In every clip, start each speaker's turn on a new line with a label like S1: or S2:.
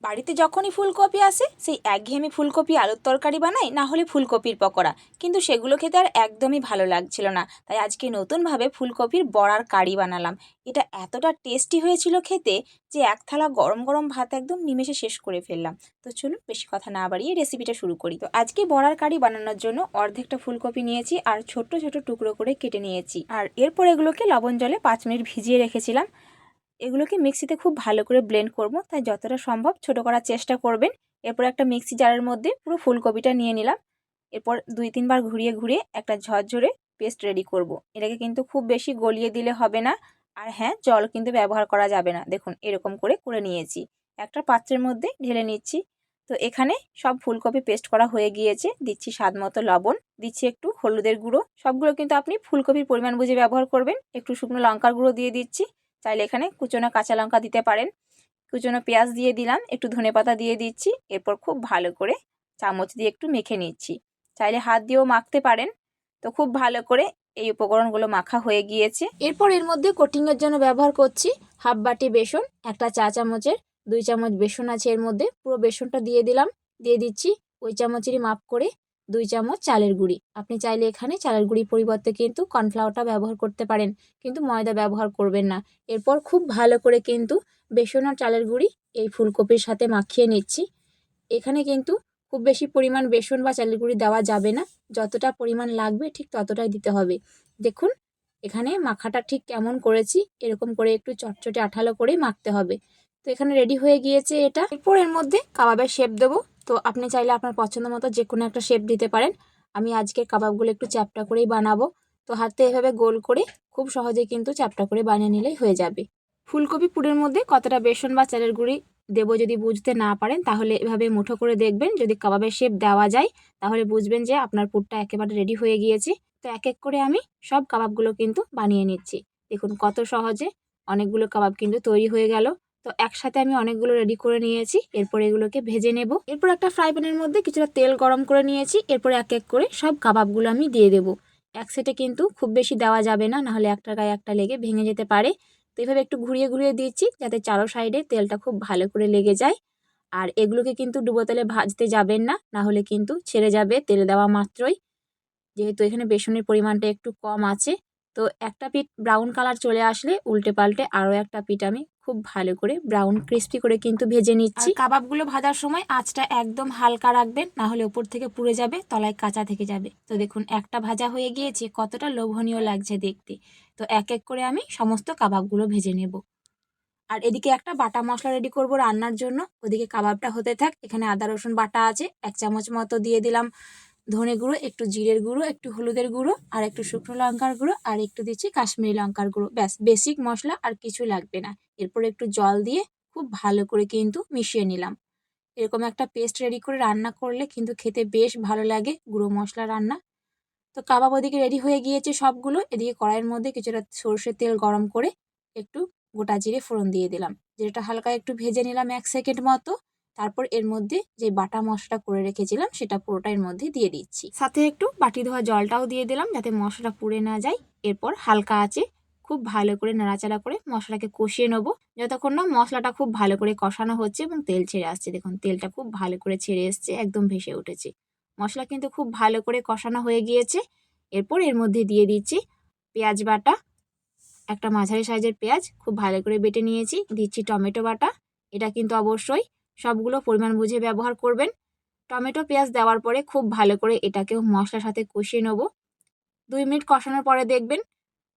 S1: বাড়িতে যখনই ফুলকপি আসে সেই একঘেয়েমি ফুলকপি আলুর তরকারি বানাই, না হলে ফুলকপির পকোড়া, কিন্তু সেগুলো খেতে আর একদমই ভালো লাগছিল না। তাই আজকে নতুনভাবে ফুলকপির বড়ার কারি বানালাম। এটা এতটা টেস্টি হয়েছিল খেতে যে এক থালা গরম গরম ভাত একদম নিমেষে শেষ করে ফেললাম। তো চলুন বেশি কথা না বাড়িয়ে রেসিপিটা শুরু করি। তো আজকে বড়ার কারি বানানোর জন্য অর্ধেকটা ফুলকপি নিয়েছি আর ছোট্ট ছোট টুকরো করে কেটে নিয়েছি। আর এরপর এগুলোকে লবণ জলে 5 মিনিট ভিজিয়ে রেখেছিলাম। এগুলোকে মিক্সিতে খুব ভালো করে ব্লেন্ড করব, তাই যতটা সম্ভব ছোট করার চেষ্টা করবেন। এরপর একটা মিক্সি জারের মধ্যে পুরো ফুলকপিটা নিয়ে নিলাম। এরপর 2-3 বার ঘুরিয়ে ঘুরিয়ে একটা ঝরঝরে পেস্ট রেডি করব। এটাকে কিন্তু খুব বেশি গলিয়ে দিলে হবে না, আর হ্যাঁ, জল কিন্তু ব্যবহার করা যাবে না। দেখুন এরকম করে করে নিয়েছি, একটা পাত্রের মধ্যে ঢেলে নিচ্ছি। তো এখানে সব ফুলকপি পেস্ট করা হয়ে গিয়েছে। দিচ্ছি স্বাদ মতো লবণ, দিচ্ছি একটু হলুদের গুঁড়ো। সবগুলো কিন্তু আপনি ফুলকপির পরিমাণ বুঝে ব্যবহার করবেন। একটু শুকনো লঙ্কার গুঁড়ো দিয়ে দিচ্ছি, চাইলে এখানে কুচনো কাঁচা লঙ্কা দিতে পারেন। কুচনো পেঁয়াজ দিয়ে দিলাম, একটু ধনেপাতা দিয়ে দিচ্ছি। এরপর খুব ভালো করে চামচ দিয়ে একটু মেখে নিচ্ছি, চাইলে হাত দিয়েও মাখতে পারেন। তো খুব ভালো করে এই উপকরণগুলো মাখা হয়ে গিয়েছে। এরপর এর মধ্যে কোটিংয়ের জন্য ব্যবহার করছি হাফ বাটি বেসন। একটা চা চামচের 2 চামচ বেসন আছে এর মধ্যে, পুরো বেসনটা দিয়ে দিলাম। দিয়ে দিচ্ছি ওই চামচেরই মাপ করে 2 চামচ চালের গুঁড়ি। আপনি চাইলে এখানে চালের গুঁড়ির পরিবর্তে কিন্তু কর্নফ্লাওয়ারটা ব্যবহার করতে পারেন, কিন্তু ময়দা ব্যবহার করবেন না। এরপর খুব ভালো করে কিন্তু বেসন আর চালের গুঁড়ি এই ফুলকপির সাথে মাখিয়ে নিচ্ছি। এখানে কিন্তু খুব বেশি পরিমাণ বেসন বা চালের গুঁড়ি দেওয়া যাবে না, যতটা পরিমাণ লাগবে ঠিক ততটাই দিতে হবে। দেখুন এখানে মাখাটা ঠিক কেমন করেছি, এরকম করে একটু চটচটে আঠালো করে মাখতে হবে। তো এখানে রেডি হয়ে গিয়েছে এটা। এরপর এর মধ্যে কাবাবের শেপ দেবো। তো আপনি চাইলে আপনার পছন্দ মতো যে কোনো একটা শেপ দিতে পারেন। আমি আজকের কাবাবগুলো একটু চ্যাপ্টা করেই বানাবো। তো হাতে এভাবে গোল করে খুব সহজে কিন্তু চ্যাপ্টা করে বানিয়ে নিলেই হয়ে যাবে। ফুলকপি পুরের মধ্যে কতটা বেসন বা চালের গুঁড়ি দেবো যদি বুঝতে না পারেন, তাহলে এভাবে মুঠো করে দেখবেন। যদি কাবাবের শেপ দেওয়া যায় তাহলে বুঝবেন যে আপনার পুরটা একেবারে রেডি হয়ে গিয়েছে। তো এক এক করে আমি সব কাবাবগুলো কিন্তু বানিয়ে নিচ্ছি। দেখুন কত সহজে অনেকগুলো কাবাব কিন্তু তৈরি হয়ে গেল। তো একসাথে আমি অনেকগুলো রেডি করে নিয়েছি। এরপর এগুলোকে ভেজে নেব। এরপর একটা ফ্রাই প্যানের মধ্যে কিছুটা তেল গরম করে নিয়েছি। এরপর এক এক করে সব কাবাবগুলো আমি দিয়ে দেবো। এক সেটে কিন্তু খুব বেশি দেওয়া যাবে না, নাহলে একটা গায়ে একটা লেগে ভেঙে যেতে পারে। তো এইভাবে একটু ঘুরিয়ে ঘুরিয়ে দিচ্ছি যাতে চারো সাইডে তেলটা খুব ভালো করে লেগে যায়। আর এগুলোকে কিন্তু ডুবো তেলে ভাজতে যাবেন না, না হলে কিন্তু ছেড়ে যাবে তেলে দেওয়া মাত্রই। যেহেতু এখানে বেসনের পরিমাণটা একটু কম আছে। তো একটা পিঠ ব্রাউন কালার চলে আসলে উল্টে পাল্টে আরও একটা পিঠ আমি খুব ভালো করে ব্রাউন ক্রিস্পি করে কিন্তু ভেজে নিচ্ছি। কাবাবগুলো ভাজার সময় আঁচটা একদম হালকা রাখবেন, না হলে উপর থেকে পুড়ে যাবে, তলায় কাঁচা থেকে যাবে। তো দেখুন একটা ভাজা হয়ে গিয়েছে, কতটা লোভনীয় লাগছে দেখতে। তো এক এক করে আমি সমস্ত কাবাবগুলো ভেজে নেব। আর এদিকে একটা বাটা মশলা রেডি করব রান্নার জন্য। ওদিকে কাবাবটা হতে থাক। এখানে আদা রসুন বাটা আছে 1 চামচ মতো, দিয়ে দিলাম ধনে গুঁড়ো, একটু জিরের গুঁড়ো, একটু হলুদের গুঁড়ো, আর একটু শুকনো লঙ্কার গুঁড়ো, আর একটু দিচ্ছি কাশ্মীরি লঙ্কার গুঁড়ো। ব্যাস, বেসিক মশলা, আর কিছু লাগবে না। এরপর একটু জল দিয়ে খুব ভালো করে কিন্তু মিশিয়ে নিলাম। এরকম একটা পেস্ট রেডি করে রান্না করলে কিন্তু খেতে বেশ ভালো লাগে, গুঁড়ো মশলা রান্না। তো কাবাব ওদিকে রেডি হয়ে গিয়েছে সবগুলো। এদিকে কড়াইয়ের মধ্যে কিছুটা সরষের তেল গরম করে একটু গোটা জিরে ফোড়ন দিয়ে দিলাম। যেটা হালকা একটু ভেজে নিলাম 1 সেকেন্ড মতো। তারপর এর মধ্যে যে বাটা মশলাটা করে রেখেছিলাম সেটা পুরোটা এর মধ্যে দিয়ে দিচ্ছি। সাথে একটু বাটি ধোয়া জলটাও দিয়ে দিলাম যাতে মশলাটা পুড়ে না যায়। এরপর হালকা আঁচে খুব ভালো করে নাড়াচাড়া করে মশলাকে কষিয়ে নেবো, যতক্ষণ না মশলাটা খুব ভালো করে কষানো হচ্ছে এবং তেল ছেড়ে আসছে। দেখুন তেলটা খুব ভালো করে ছেড়ে এসছে, একদম ভেসে উঠেছে। মশলা কিন্তু খুব ভালো করে কষানো হয়ে গিয়েছে। এরপর এর মধ্যে দিয়ে দিচ্ছি পেঁয়াজ বাটা। একটা মাঝারি সাইজের পেঁয়াজ খুব ভালো করে বেটে নিয়েছি। দিচ্ছি টমেটো বাটা। এটা কিন্তু অবশ্যই সবগুলো পরিমাণ বুঝে ব্যবহার করবেন। টমেটো পেঁয়াজ দেওয়ার পরে খুব ভালো করে এটাকেও মশলার সাথে কষিয়ে নেব। 2 মিনিট কষানোর পরে দেখবেন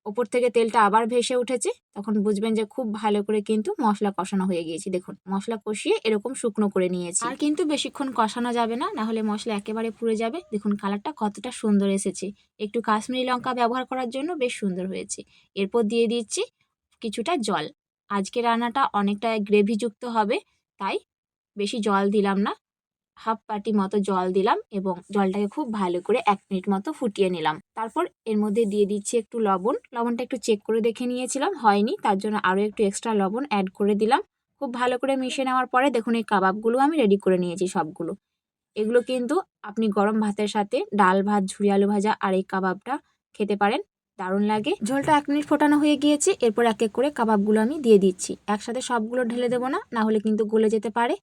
S1: ওপর থেকে তেলটা আবার ভেসে উঠেছে, তখন বুঝবেন যে খুব ভালো করে কিন্তু মশলা কষানো হয়ে গিয়েছে। দেখুন মশলা কষিয়ে এরকম শুকনো করে নিয়েছি। আর কিন্তু বেশিক্ষণ কষানো যাবে না, না হলে মশলা একেবারে পুড়ে যাবে। দেখুন কালারটা কতটা সুন্দর এসেছে। একটু কাশ্মীরি লঙ্কা ব্যবহার করার জন্য বেশ সুন্দর হয়েছে। এরপর দিয়ে দিচ্ছি কিছুটা জল। আজকে রান্নাটা অনেকটা গ্রেভিযুক্ত হবে, তাই বেশি জল দিলাম না। হাফ বাটি মতো জল দিলাম এবং জলটাকে খুব ভালো করে 1 মিনিট মতো ফুটিয়ে নিলাম। তারপর এর মধ্যে দিয়ে দিচ্ছি একটু লবণ। লবণটা একটু চেক করে দেখে নিয়েছিলাম, হয়নি, তার জন্য আরও একটু এক্সট্রা লবণ অ্যাড করে দিলাম। খুব ভালো করে মিশিয়ে নেওয়ার পরে দেখুন এই কাবাবগুলো আমি রেডি করে নিয়েছি সবগুলো। এগুলো কিন্তু আপনি গরম ভাতের সাথে ডাল ভাত, ঝুরি আলু ভাজা আর এই কাবাবটা খেতে পারেন, দারুণ লাগে। ঝোলটা 1 মিনিট ফোটানো হয়ে গিয়েছে। এরপর এক এক করে কাবাবগুলো আমি দিয়ে দিচ্ছি। একসাথে সবগুলো ঢেলে দেবো না, না হলে কিন্তু গলে যেতে পারে।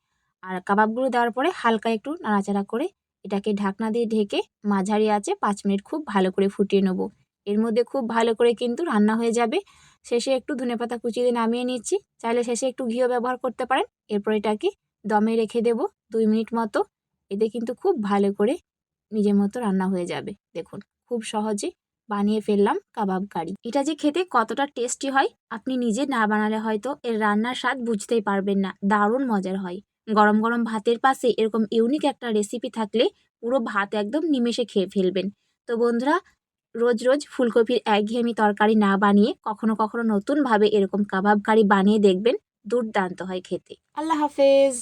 S1: আর কাবাবগুলো দেওয়ার পরে হালকা একটু নাড়াচাড়া করে এটাকে ঢাকনা দিয়ে ঢেকে মাঝারি আঁচে 5 মিনিট খুব ভালো করে ফুটিয়ে নেব। এর মধ্যে খুব ভালো করে কিন্তু রান্না হয়ে যাবে। শেষে একটু ধনেপাতা কুচি দিয়ে নামিয়ে নিচ্ছি। চাইলে শেষে একটু ঘিও ব্যবহার করতে পারেন। এরপর এটাকে দমে রেখে দেব 2 মিনিট মতো। এতে কিন্তু খুব ভালো করে নিজের মতো রান্না হয়ে যাবে। দেখুন খুব সহজে বানিয়ে ফেললাম কাবাব কারি। এটা যে খেতে কতটা টেস্টি হয় আপনি নিজে না বানালে হয়তো এর রান্নার স্বাদ বুঝতেই পারবেন না। দারুণ মজার হয়। গরম গরম ভাতের পাশে এরকম ইউনিক একটা রেসিপি থাকলে পুরো ভাত একদম নিমেষে খেয়ে ফেলবেন। তো বন্ধুরা, রোজ রোজ ফুলকপির একঘেয়েমি তরকারি না বানিয়ে কখনো কখনো নতুনভাবে এরকম কাবাব কারি বানিয়ে দেখবেন। দুর্দান্ত হয় খেতে। আল্লাহ হাফেজ।